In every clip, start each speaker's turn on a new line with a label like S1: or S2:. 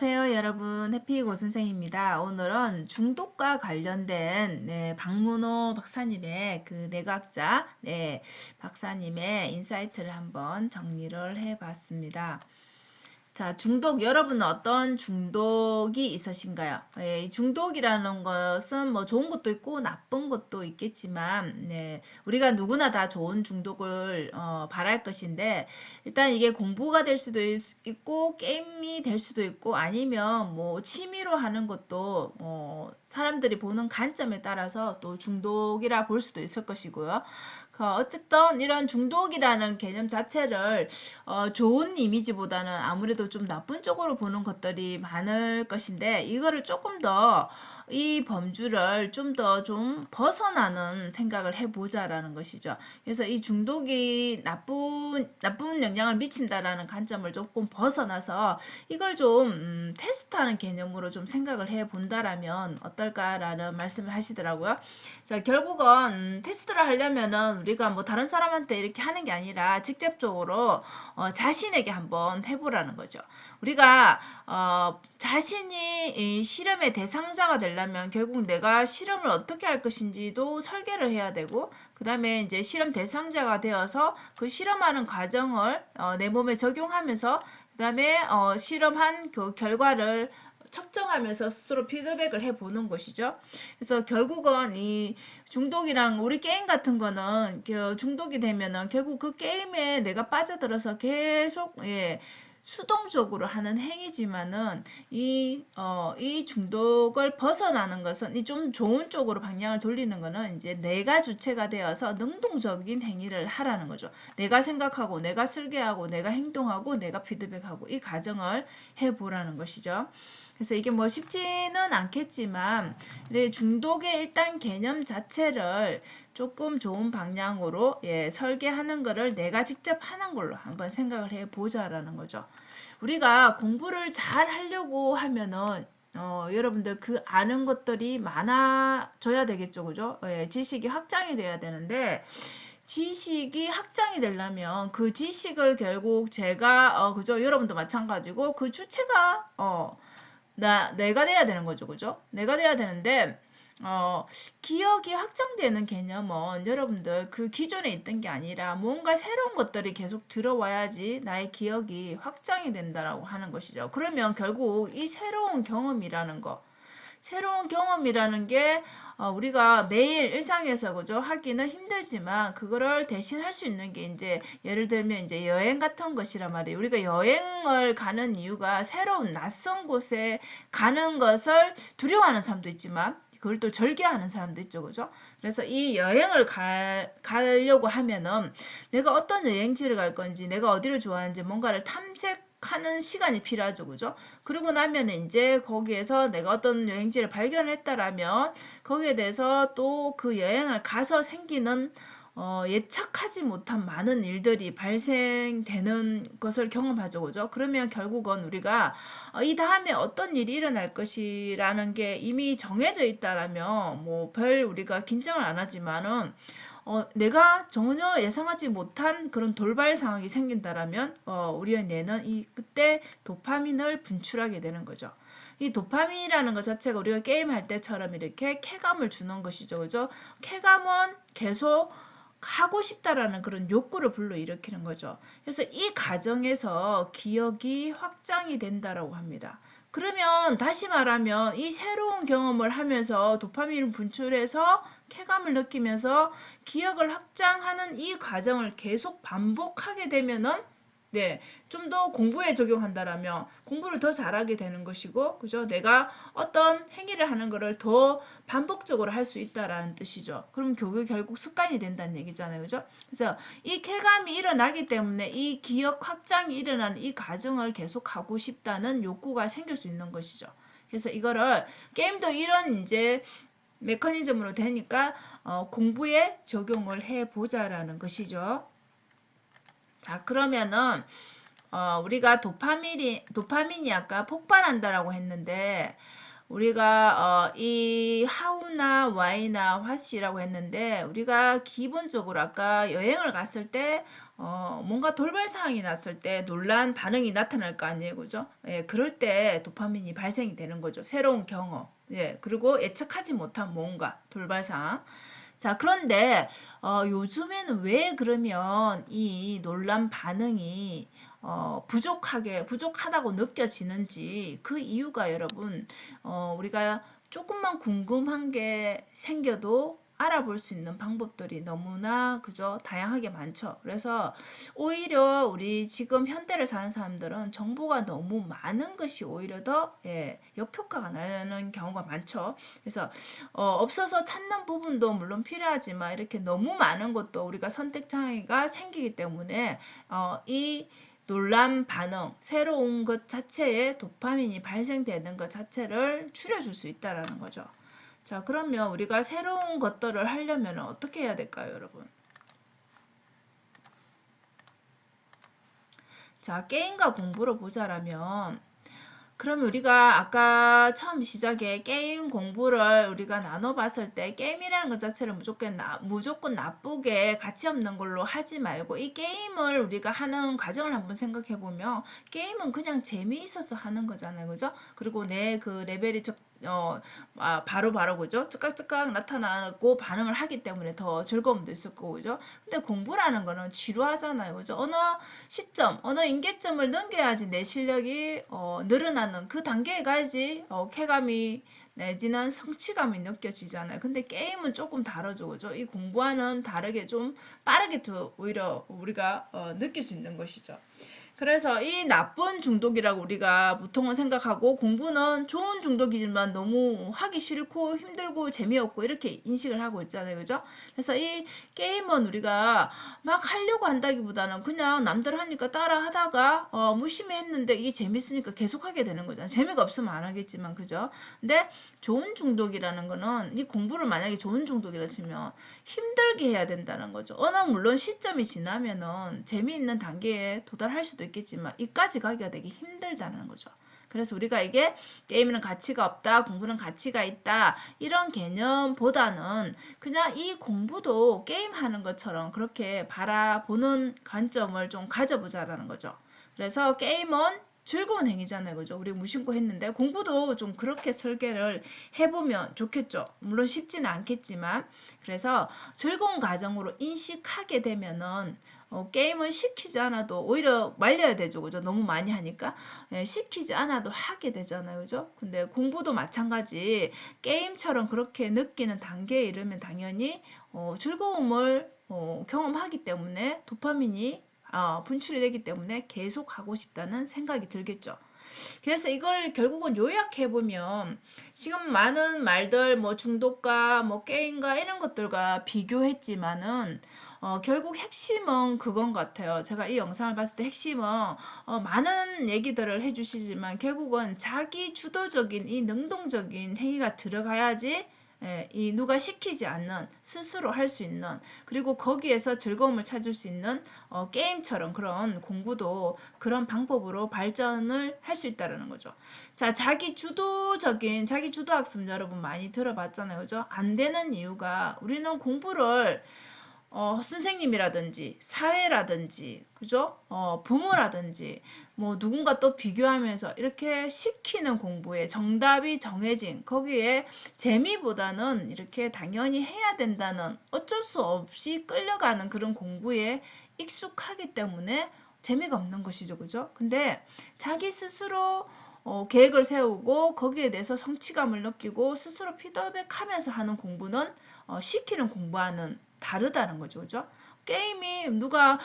S1: 안녕하세요 여러분, 해피고 선생입니다. 오늘은 중독과 관련된 박문호 박사님의 그 뇌과학자 박사님의 인사이트를 한번 정리를 해봤습니다. 자, 중독, 여러분은 어떤 중독이 있으신가요? 이 중독이라는 것은 뭐 좋은 것도 있고 나쁜 것도 있겠지만, 우리가 누구나 다 좋은 중독을 바랄 것인데, 일단 이게 공부가 될 수도 있고, 게임이 될 수도 있고, 아니면 뭐 취미로 하는 것도, 사람들이 보는 관점에 따라서 또 중독이라 볼 수도 있을 것이고요. 어쨌든 이런 중독이라는 개념 자체를 좋은 이미지보다는 아무래도 좀 나쁜 쪽으로 보는 것들이 많을 것인데, 이거를 조금 더 이 범주를 좀 더 좀 벗어나는 생각을 해보자라는 것이죠. 그래서 이 중독이 나쁜 영향을 미친다라는 관점을 조금 벗어나서 이걸 좀 테스트하는 개념으로 좀 생각을 해본다라면 어떨까라는 말씀을 하시더라고요. 자, 결국은 테스트를 하려면은 우리가 뭐 다른 사람한테 이렇게 하는 게 아니라 직접적으로 자신에게 한번 해보라는 거죠. 우리가 자신이 이 실험의 대상자가 되려면 결국 내가 실험을 어떻게 할 것인지도 설계를 해야 되고, 그 다음에 이제 실험 대상자가 되어서 그 실험하는 과정을 내 몸에 적용하면서, 그 다음에 실험한 그 결과를 측정하면서 스스로 피드백을 해보는 것이죠. 그래서 결국은 이 중독이랑 우리 게임 같은 거는 중독이 되면은 결국 그 게임에 내가 빠져들어서 계속 수동적으로 하는 행위지만은 이 중독을 벗어나는 것은 이 좀 좋은 쪽으로 방향을 돌리는 거는 이제 내가 주체가 되어서 능동적인 행위를 하라는 거죠. 내가 생각하고 내가 설계하고 내가 행동하고 내가 피드백하고 이 과정을 해보라는 것이죠. 그래서 이게 뭐 쉽지는 않겠지만 중독의 일단 개념 자체를 조금 좋은 방향으로 설계하는 거를 내가 직접 하는 걸로 한번 생각을 해보자라는 거죠. 우리가 공부를 잘 하려고 하면은 여러분들 그 아는 것들이 많아져야 되겠죠, 그죠? 지식이 확장이 돼야 되는데, 지식이 확장이 되려면 그 지식을 결국 제가 그죠? 여러분도 마찬가지고 그 주체가 내가 돼야 되는 거죠, 그죠? 내가 돼야 되는데, 기억이 확장되는 개념은 여러분들 그 기존에 있던 게 아니라 뭔가 새로운 것들이 계속 들어와야지 나의 기억이 확장이 된다라고 하는 것이죠. 그러면 결국 이 새로운 경험이라는 게 우리가 매일 일상에서 그죠 하기는 힘들지만 그거를 대신 할 수 있는 게 이제 예를 들면 이제 여행 같은 것이란 말이에요. 우리가 여행을 가는 이유가 새로운 낯선 곳에 가는 것을 두려워하는 사람도 있지만 그걸 또 절개하는 사람도 있죠, 그죠? 그래서 이 여행을 가려고 하면은 내가 어떤 여행지를 갈 건지, 내가 어디를 좋아하는지 뭔가를 탐색하는 시간이 필요하죠, 그죠? 그러고 나면은 이제 거기에서 내가 어떤 여행지를 발견했다라면 거기에 대해서 또 그 여행을 가서 생기는 예측하지 못한 많은 일들이 발생되는 것을 경험하죠, 그죠? 그러면 결국은 우리가 이 다음에 어떤 일이 일어날 것이라는 게 이미 정해져 있다라면 뭐 별 우리가 긴장을 안 하지만은 내가 전혀 예상하지 못한 그런 돌발 상황이 생긴다라면 우리의 뇌는 그때 도파민을 분출하게 되는 거죠. 이 도파민이라는 것 자체가 우리가 게임할 때처럼 이렇게 쾌감을 주는 것이죠. 그죠? 쾌감은 계속 하고 싶다라는 그런 욕구를 불러일으키는 거죠. 그래서 이 과정에서 기억이 확장이 된다라고 합니다. 그러면 다시 말하면 이 새로운 경험을 하면서 도파민을 분출해서 쾌감을 느끼면서 기억을 확장하는 이 과정을 계속 반복하게 되면은 좀 더 공부에 적용한다라면 공부를 더 잘하게 되는 것이고, 그죠? 내가 어떤 행위를 하는 것을 더 반복적으로 할 수 있다라는 뜻이죠. 그럼 그게 결국 습관이 된다는 얘기잖아요, 그죠? 그래서 이 쾌감이 일어나기 때문에 이 기억 확장이 일어나는 이 과정을 계속 하고 싶다는 욕구가 생길 수 있는 것이죠. 그래서 이거를 게임도 이런 이제 메커니즘으로 되니까 공부에 적용을 해보자라는 것이죠. 자, 그러면은 우리가 도파민이 아까 폭발한다라고 했는데 우리가 이 how나 why나 what이라고 했는데 우리가 기본적으로 아까 여행을 갔을 때 뭔가 돌발 상황이 났을 때 놀란 반응이 나타날 거 아니에요, 그죠? 예, 그럴 때 도파민이 발생이 되는 거죠. 새로운 경험, 예, 그리고 예측하지 못한 뭔가 돌발 상황. 자, 그런데 요즘에는 왜 그러면 이 놀란 반응이 부족하다고 느껴지는지 그 이유가 여러분 우리가 조금만 궁금한 게 생겨도 알아볼 수 있는 방법들이 너무나 그죠 다양하게 많죠. 그래서 오히려 우리 지금 현대를 사는 사람들은 정보가 너무 많은 것이 오히려 더 역효과가 나는 경우가 많죠. 그래서 없어서 찾는 부분도 물론 필요하지만 이렇게 너무 많은 것도 우리가 선택 장애가 생기기 때문에 이 놀란 반응, 새로운 것 자체에 도파민이 발생되는 것 자체를 줄여줄 수 있다라는 거죠. 자, 그러면 우리가 새로운 것들을 하려면 어떻게 해야 될까요, 여러분? 자, 게임과 공부를 보자라면 그럼 우리가 아까 처음 시작에 게임 공부를 우리가 나눠봤을 때 게임이라는 것 자체를 무조건 나쁘게 가치 없는 걸로 하지 말고 이 게임을 우리가 하는 과정을 한번 생각해보면 게임은 그냥 재미있어서 하는 거잖아요. 그죠? 그리고 내 그 레벨이 바로 그죠? 즉각 나타나고 반응을 하기 때문에 더 즐거움도 있을 거고 그죠? 근데 공부라는 거는 지루하잖아요. 그죠? 어느 임계점을 넘겨야지 내 실력이 늘어나는 그 단계에 가야지 쾌감이 내지는 성취감이 느껴지잖아요. 근데 게임은 조금 다르죠. 그죠? 이 공부와는 다르게 좀 빠르게 오히려 우리가 느낄 수 있는 것이죠. 그래서 이 나쁜 중독이라고 우리가 보통은 생각하고 공부는 좋은 중독이지만 너무 하기 싫고 힘들고 재미없고 이렇게 인식을 하고 있잖아요. 그죠? 그래서 이 게임은 우리가 막 하려고 한다기보다는 그냥 남들 하니까 따라 하다가 무심히 했는데 이게 재밌으니까 계속 하게 되는 거잖아요. 재미가 없으면 안 하겠지만 그죠? 근데 좋은 중독이라는 거는 이 공부를 만약에 좋은 중독이라 치면 힘들게 해야 된다는 거죠. 물론 시점이 지나면은 재미있는 단계에 도달할 수도 있겠지만 이까지 가기가 되게 힘들다는 거죠. 그래서 우리가 이게 게임은 가치가 없다, 공부는 가치가 있다 이런 개념보다는 그냥 이 공부도 게임하는 것처럼 그렇게 바라보는 관점을 좀 가져보자라는 거죠. 그래서 게임은 즐거운 행위잖아요. 그죠? 우리 무심코 했는데 공부도 좀 그렇게 설계를 해보면 좋겠죠. 물론 쉽지는 않겠지만 그래서 즐거운 과정으로 인식하게 되면은 게임을 시키지 않아도 오히려 말려야 되죠. 그죠? 너무 많이 하니까. 시키지 않아도 하게 되잖아요. 그죠? 근데 공부도 마찬가지 게임처럼 그렇게 느끼는 단계에 이르면 당연히 즐거움을 경험하기 때문에 도파민이 분출이 되기 때문에 계속 하고 싶다는 생각이 들겠죠. 그래서 이걸 결국은 요약해보면 지금 많은 말들 뭐 중독과 뭐 게임과 이런 것들과 비교했지만은 결국 핵심은 그건 같아요. 제가 이 영상을 봤을 때 핵심은 많은 얘기들을 해주시지만 결국은 자기 주도적인 이 능동적인 행위가 들어가야지 이 누가 시키지 않는 스스로 할 수 있는 그리고 거기에서 즐거움을 찾을 수 있는 게임처럼 그런 공부도 그런 방법으로 발전을 할 수 있다는 거죠. 자, 자기 주도 학습 여러분 많이 들어봤잖아요. 그죠? 안 되는 이유가 우리는 공부를 선생님이라든지 사회라든지 그죠? 부모라든지 뭐 누군가 또 비교하면서 이렇게 시키는 공부에 정답이 정해진 거기에 재미보다는 이렇게 당연히 해야 된다는 어쩔 수 없이 끌려가는 그런 공부에 익숙하기 때문에 재미가 없는 것이죠. 그죠? 근데 자기 스스로 계획을 세우고 거기에 대해서 성취감을 느끼고 스스로 피드백하면서 하는 공부는 시키는 공부와는 다르다는 거죠. 그죠? 게임이 누가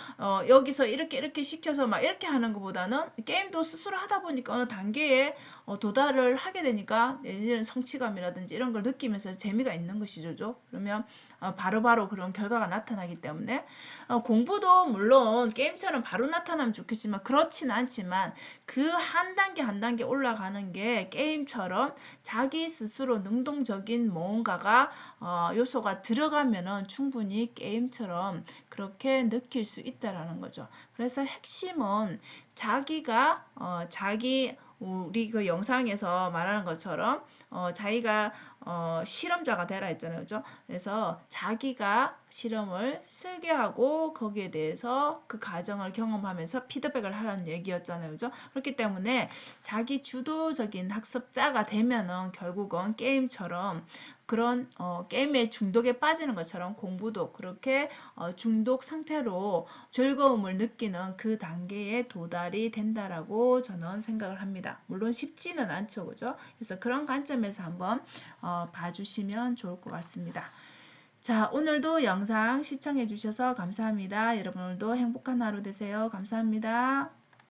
S1: 여기서 이렇게 시켜서 막 이렇게 하는 것보다는 게임도 스스로 하다 보니까 어느 단계에 도달을 하게 되니까 내지는 성취감이라든지 이런 걸 느끼면서 재미가 있는 것이죠. 그러면 바로바로 그런 결과가 나타나기 때문에 공부도 물론 게임처럼 바로 나타나면 좋겠지만 그렇지는 않지만 그 한 단계 한 단계 올라가는 게 게임처럼 자기 스스로 능동적인 뭔가가 요소가 들어가면은 충분히 게임처럼 그렇게 느낄 수 있다라는 거죠. 그래서 핵심은 자기가 우리 그 영상에서 말하는 것처럼 자기가 실험자가 되라 했잖아요. 그죠? 그래서 자기가 실험을 설계하고 거기에 대해서 그 과정을 경험하면서 피드백을 하라는 얘기였잖아요. 그죠? 그렇기 때문에 자기 주도적인 학습자가 되면은 결국은 게임처럼 그런 게임에 중독에 빠지는 것처럼 공부도 그렇게 중독 상태로 즐거움을 느끼는 그 단계에 도달이 된다라고 저는 생각을 합니다. 물론 쉽지는 않죠. 그죠? 그래서 그런 관점에서 한번 봐주시면 좋을 것 같습니다. 자, 오늘도 영상 시청해 주셔서 감사합니다. 여러분 오늘도 행복한 하루 되세요. 감사합니다.